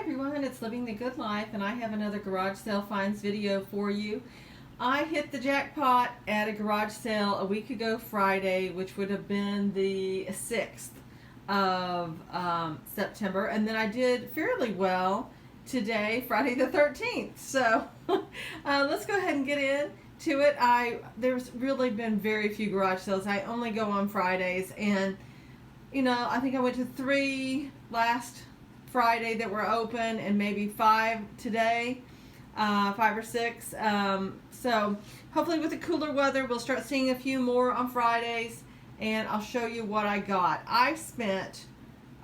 everyone, it's Living the Good Life, and I have another garage sale finds video for you. I hit the jackpot at a garage sale a week ago Friday, which would have been the 6th of September, and then I did fairly well today, Friday the 13th. So let's go ahead and get into it. There's really been very few garage sales. I only go on Fridays, and I think I went to 3 last Friday that were open, and maybe 5 today, 5 or 6. So hopefully with the cooler weather, we'll start seeing a few more on Fridays, and I'll show you what I got. I spent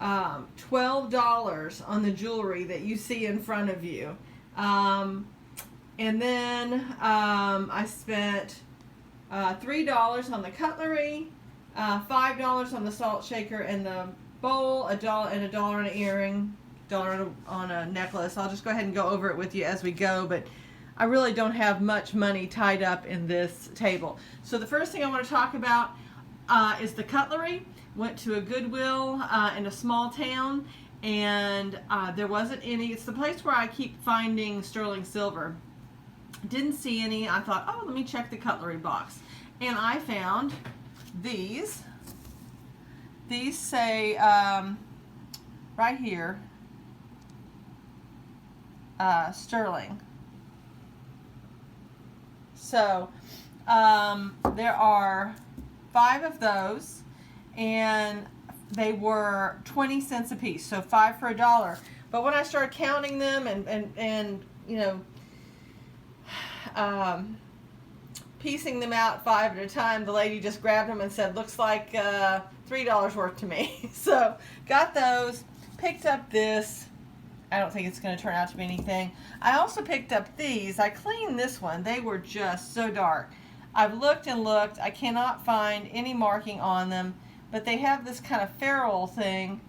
$12 on the jewelry that you see in front of you. And then I spent $3 on the cutlery, $5 on the salt shaker and the bowl, $1 and $1 on an earring, $1 on a necklace. I'll just go ahead and go over it with you as we go, but I really don't have much money tied up in this table. So the first thing I want to talk about is the cutlery. Went to a Goodwill in a small town, and there wasn't any. It's the place where I keep finding sterling silver. Didn't see any. I thought, oh, let me check the cutlery box, and I found these. These say right here, sterling. So there are 5 of those, and they were 20 cents a piece, so 5 for $1. But when I started counting them and piecing them out 5 at a time, the lady just grabbed them and said, looks like $3 worth to me. So got those, picked up this. I don't think it's going to turn out to be anything. I also picked up these. I cleaned this one. They were just so dark. I've looked and looked. I cannot find any marking on them, but they have this kind of ferrule thing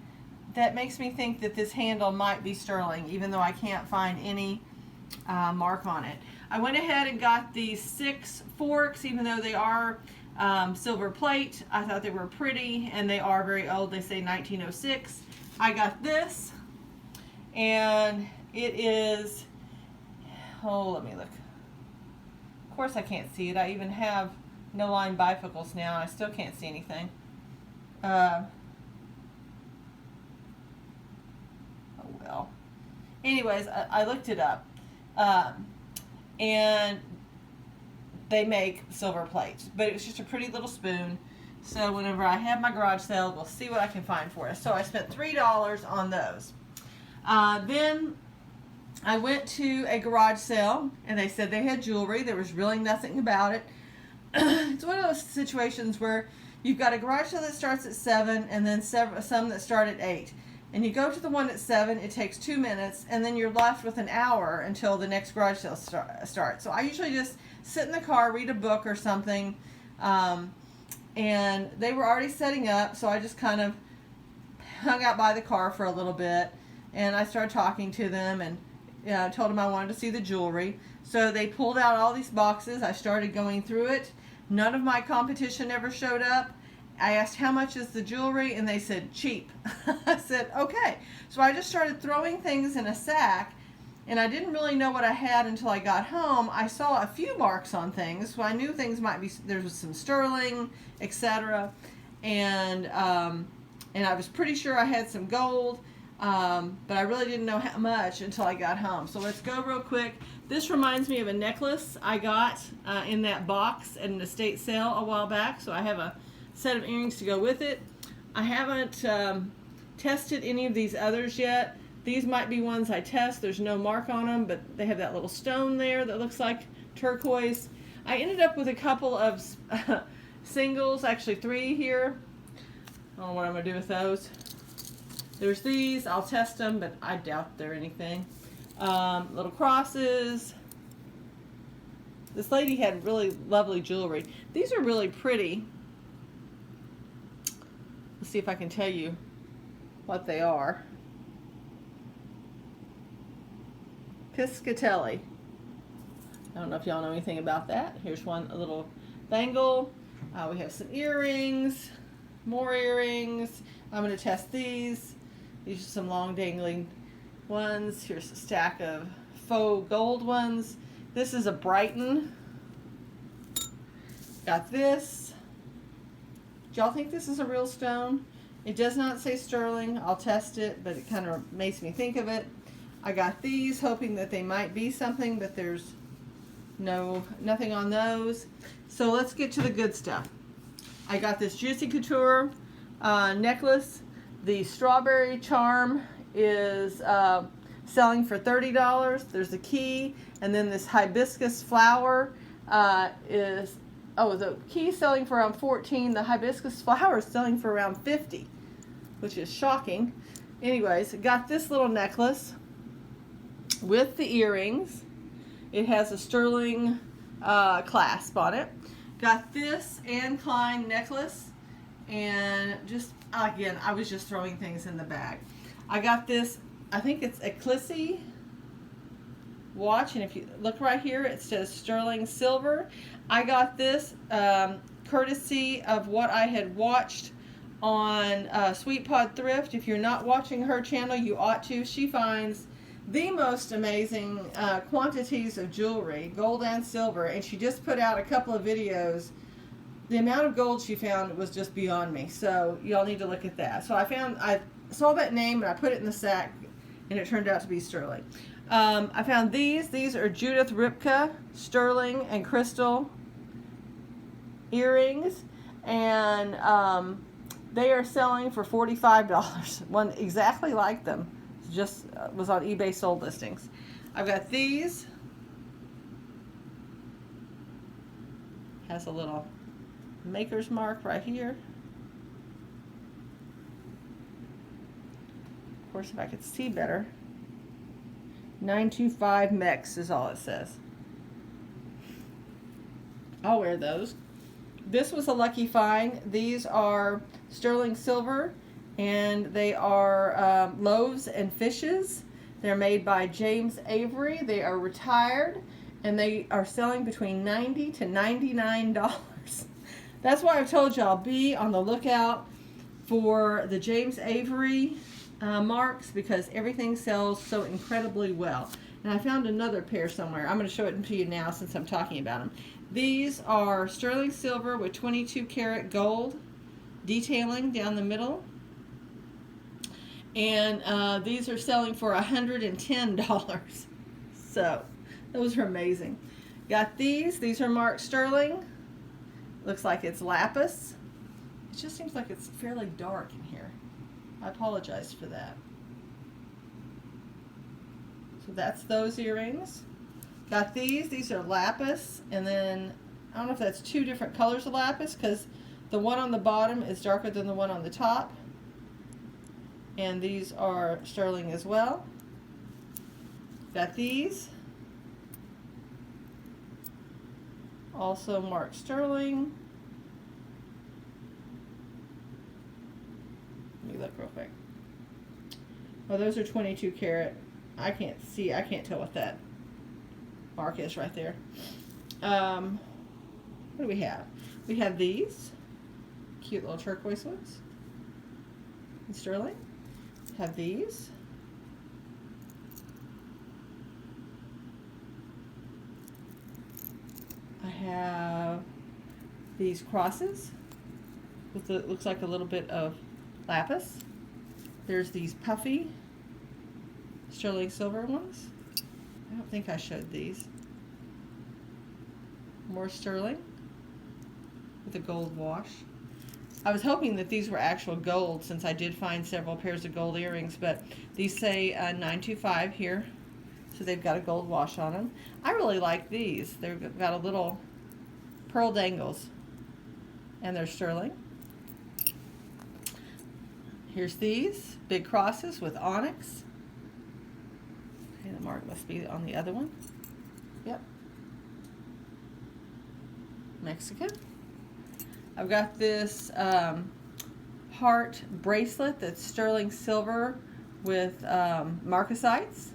that makes me think that this handle might be sterling, even though I can't find any mark on it. I went ahead and got these 6 forks, even though they are silver plate. I thought they were pretty, and they are very old. They say 1906. I got this, and it is, oh, let me look. Of course I can't see it. I even have no line bifocals now, and I still can't see anything. Oh well. Anyways, I looked it up. And they make silver plates, but it was just a pretty little spoon. So whenever I have my garage sale, we'll see what I can find for us. So I spent $3 on those. Then I went to a garage sale, and they said they had jewelry. There was really nothing about it. It's one of those situations where you've got a garage sale that starts at 7, and then some that start at 8. And you go to the one at 7, it takes 2 minutes, and then you're left with an hour until the next garage sale starts. So I usually just sit in the car, read a book or something, and they were already setting up, so I just kind of hung out by the car for a little bit, and I started talking to them, and told them I wanted to see the jewelry. So they pulled out all these boxes. I started going through it. None of my competition ever showed up. I asked how much is the jewelry, and they said cheap. I said okay. So I just started throwing things in a sack, and I didn't really know what I had until I got home. I saw a few marks on things, so I knew things might be, there was some sterling, etc. And I was pretty sure I had some gold, but I really didn't know how much until I got home. So let's go real quick. This reminds me of a necklace I got in that box at an estate sale a while back, so I have a set of earrings to go with it. I haven't tested any of these others yet. These might be ones I test. There's no mark on them, but they have that little stone there that looks like turquoise. I ended up with a couple of singles, actually 3 here. I don't know what I'm going to do with those. There's these. I'll test them, but I doubt they're anything. Little crosses. This lady had really lovely jewelry. These are really pretty. Let's see if I can tell you what they are. Piscatelli. I don't know if y'all know anything about that. Here's one, a little bangle. We have some earrings, more earrings. I'm going to test these. These are some long dangling ones. Here's a stack of faux gold ones. This is a Brighton. Got this. Do y'all think this is a real stone? It does not say sterling. I'll test it, but it kind of makes me think of it. I got these hoping that they might be something, but there's nothing on those. So let's get to the good stuff. I got this Juicy Couture necklace. The strawberry charm is selling for $30. There's a key, and then this hibiscus flower is, the key is selling for around $14. The hibiscus flower is selling for around $50, which is shocking. Anyways, got this little necklace with the earrings. It has a sterling clasp on it. Got this Anne Klein necklace, and just again, I was just throwing things in the bag. I got this, I think it's Eclipse watch, and if you look right here, it says sterling silver. I got this courtesy of what I had watched on Sweet Pod Thrift. If you're not watching her channel, you ought to. She finds the most amazing quantities of jewelry, gold and silver, and she just put out a couple of videos. The amount of gold she found was just beyond me, so y'all need to look at that. So I saw that name and I put it in the sack, and it turned out to be sterling. I found these are Judith Ripka sterling and crystal earrings, and they are selling for $45. One exactly like them, just was on eBay sold listings. I've got these. Has a little maker's mark right here. Of course, if I could see better. 925 Mex is all it says. I'll wear those. This was a lucky find. These are sterling silver, and they are loaves and fishes. They're made by James Avery. They are retired, and they are selling between $90 to $99. That's why I've told y'all, be on the lookout for the James Avery marks, because everything sells so incredibly well. And I found another pair somewhere. I'm going to show it to you now since I'm talking about them. These are sterling silver with 22 karat gold detailing down the middle. And these are selling for $110. So those are amazing. Got these are marked sterling. Looks like it's lapis. It just seems like it's fairly dark in here. I apologize for that. So that's those earrings. Got these are lapis, and then I don't know if that's two different colors of lapis, because the one on the bottom is darker than the one on the top. And these are sterling as well. Got these. Also marked sterling. Let me look real quick. Oh, those are 22 karat. I can't see. I can't tell what that mark is right there. What do we have? We have these cute little turquoise ones in sterling. Have these. I have these crosses with the, looks like a little bit of lapis. There's these puffy sterling silver ones. I don't think I showed these. More sterling with a gold wash. I was hoping that these were actual gold, since I did find several pairs of gold earrings, but these say 925 here, so they've got a gold wash on them. I really like these. They've got a little pearl dangles, and they're sterling. Here's these big crosses with onyx. Okay, the mark must be on the other one. Yep. Mexican. I've got this heart bracelet that's sterling silver with marcasites.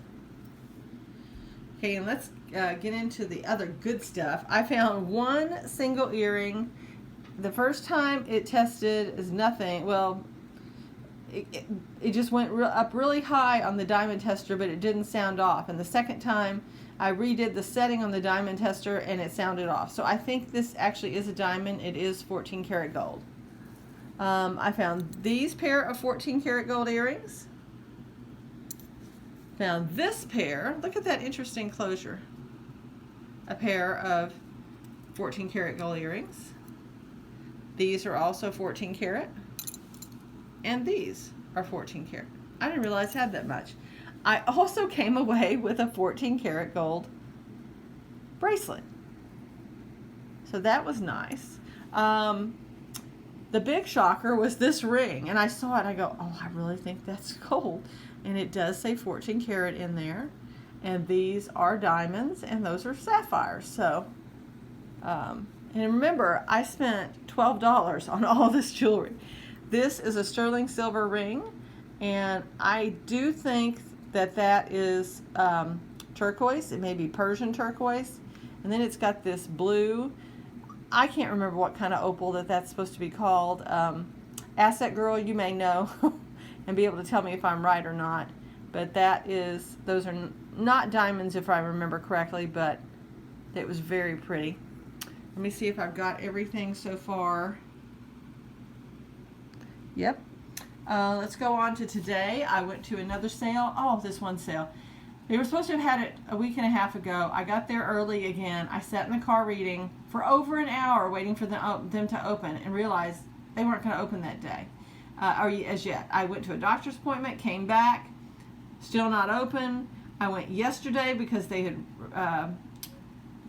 Okay, and let's get into the other good stuff. I found one single earring. The first time it tested as nothing. Well, it just went up really high on the diamond tester, but it didn't sound off. And the second time I redid the setting on the diamond tester and it sounded off. So I think this actually is a diamond. It is 14 karat gold. I found these pair of 14 karat gold earrings. Found this pair. Look at that interesting closure. A pair of 14 karat gold earrings. These are also 14 karat. And these are 14 karat. I didn't realize I had that much. I also came away with a 14 karat gold bracelet. So that was nice. The big shocker was this ring, and I saw it and I go, oh, I really think that's gold. And it does say 14 karat in there. And these are diamonds and those are sapphires. So, and remember, I spent $12 on all this jewelry. This is a sterling silver ring, and I do think that that is turquoise. It may be Persian turquoise. And then it's got this blue. I can't remember what kind of opal that's supposed to be called. Asset Girl, you may know and be able to tell me if I'm right or not. But those are not diamonds if I remember correctly, but it was very pretty. Let me see if I've got everything so far. Yep. Let's go on to today. I went to another sale. Oh, this one sale. They were supposed to have had it a week and a half ago. I got there early again. I sat in the car reading for over an hour waiting for them to open and realized they weren't going to open that day or as yet. I went to a doctor's appointment, came back, still not open. I went yesterday because they had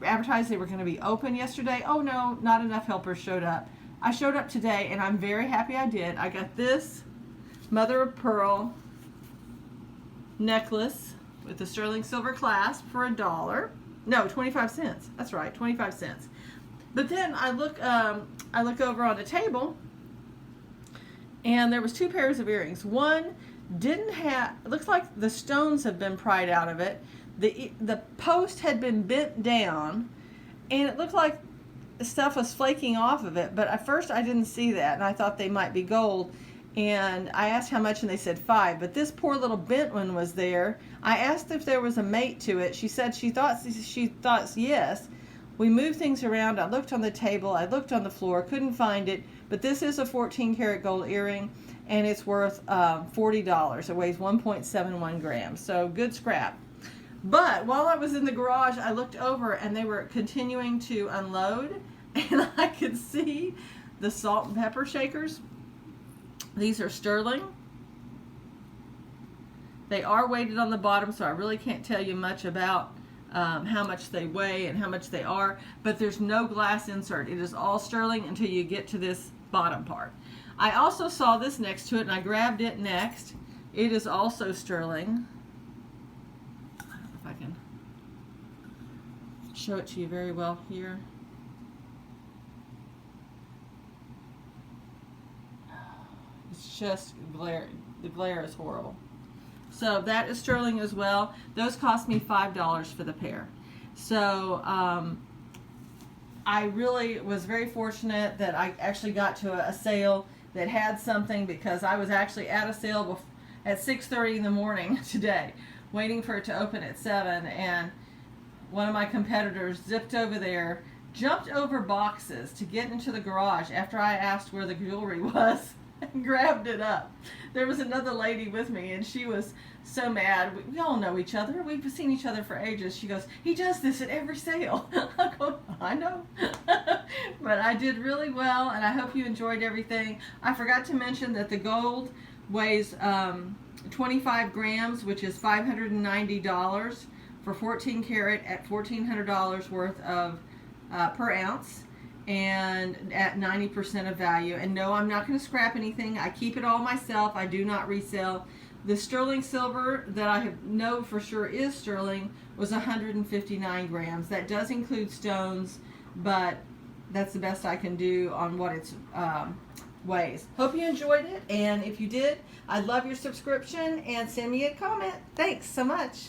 advertised they were going to be open yesterday. Oh no, not enough helpers showed up. I showed up today and I'm very happy I did. I got this mother of pearl necklace with the sterling silver clasp for $1. No, 25 cents. That's right, 25 cents. But then I look over on the table and there was two pairs of earrings. One didn't have, it looks like the stones have been pried out of it. The post had been bent down and it looked like stuff was flaking off of it, but at first I didn't see that and I thought they might be gold. And I asked how much and they said $5, but this poor little bent one was there. I asked if there was a mate to it. She said she thought yes. We moved things around. I looked on the table, I looked on the floor, couldn't find it, but this is a 14 karat gold earring and it's worth $40. It weighs 1.71 grams, so good scrap. But while I was in the garage, I looked over and they were continuing to unload and I could see the salt and pepper shakers. These are sterling. They are weighted on the bottom, so I really can't tell you much about how much they weigh and how much they are, but there's no glass insert. It is all sterling until you get to this bottom part. I also saw this next to it and I grabbed it next. It is also sterling. I don't know if I can show it to you very well here. It's just glare. The glare is horrible. So that is sterling as well. Those cost me $5 for the pair. So I really was very fortunate that I actually got to a sale that had something, because I was actually at a sale at 6:30 in the morning today, waiting for it to open at 7, and one of my competitors zipped over there, jumped over boxes to get into the garage after I asked where the jewelry was, and grabbed it up. There was another lady with me and she was so mad. We all know each other. We've seen each other for ages. She goes, he does this at every sale. I go, I know. But I did really well and I hope you enjoyed everything. I forgot to mention that the gold weighs 25 grams, which is $590 for 14 karat at $1,400 worth of per ounce, and at 90% of value. And no, I'm not going to scrap anything. I keep it all myself. I do not resell. The sterling silver that I know for sure is sterling was 159 grams. That does include stones, but that's the best I can do on what it's weighs. Hope you enjoyed it, and if you did, I'd love your subscription and send me a comment. Thanks so much.